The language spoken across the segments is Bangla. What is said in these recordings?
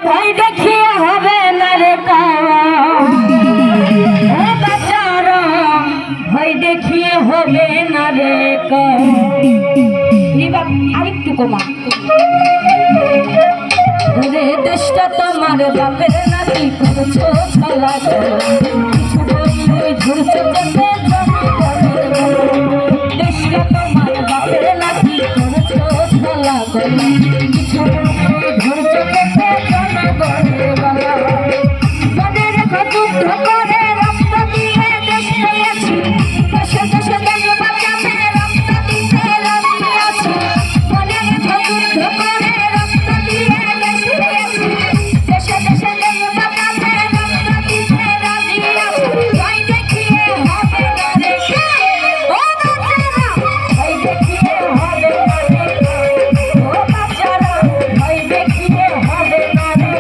ভয় দেখিয়ে হবে না রে বাচ্চারা, ভয় দেখিয়ে হবে না রে আরেকটু কমা রে। দেশটা তোমার বাপের নাকি করছো ছলা, কিছু বললে ঝুড়ছো দেশে দেশটা তোমার বাপের নাকি করছো ছলা, কিছু বললে ঝুড়ছো দেশে জনগণের বালা। মনে রেখো যুদ্ধ করে রক্ত দিয়ে দেশ পেয়েছি, দেশে দেশে দেশ বাঁচাতে রক্ত দিতে রাজি আছি। মনে রেখো যুদ্ধ করে রক্ত দিয়ে দেশ পেয়েছি, দেশে দেশে দেশ বাঁচাতে রক্ত দিতে রাজি আছি। ভয় দেখিয়ে হবে না রে ও বাচ্চারা, ভয় দেখিয়ে হবে না রে ও বাচ্চারা, ভয় দেখিয়ে হবে না রে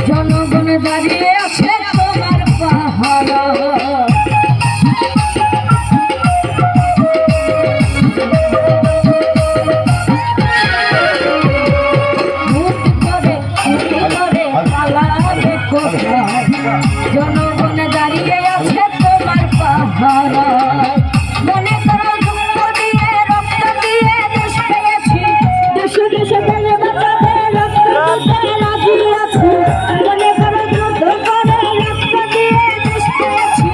জনগণ দাঁড়িয়ে আছে তোমার পাহারা। জনগণ দাঁড়িয়ে আছে তোমার পাহারা। মনে করো যুদ্ধ দিয়ে রক্ত দিয়ে দেশ পেয়েছি, দেশে দেশে দেশ বাঁচাতে রক্ত দিতে রাজি আছি। মনে করো যুদ্ধ করে রক্ত দিয়ে দেশ পেয়েছি,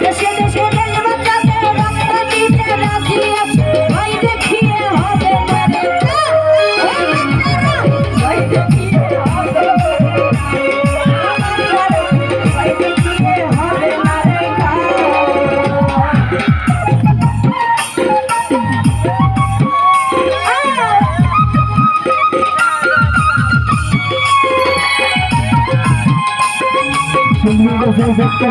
দেশে দেশে দেশ বাঁচাতে রক্ত দিতে রাজি আছি। ভয় দেখিয়ে হবে না রে ভয় দেখিয়ে হবে না রে, ভয় দেখিয়ে হবে না রে। দেখতে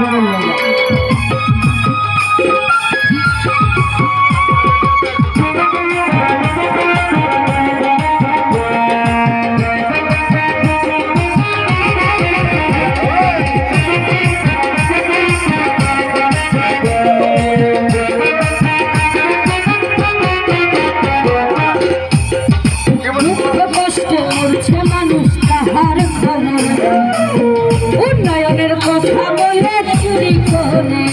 কষ্টে মরছে মানুষ তাহার খবর, উন্নয়নের কথা বলে চুরি করে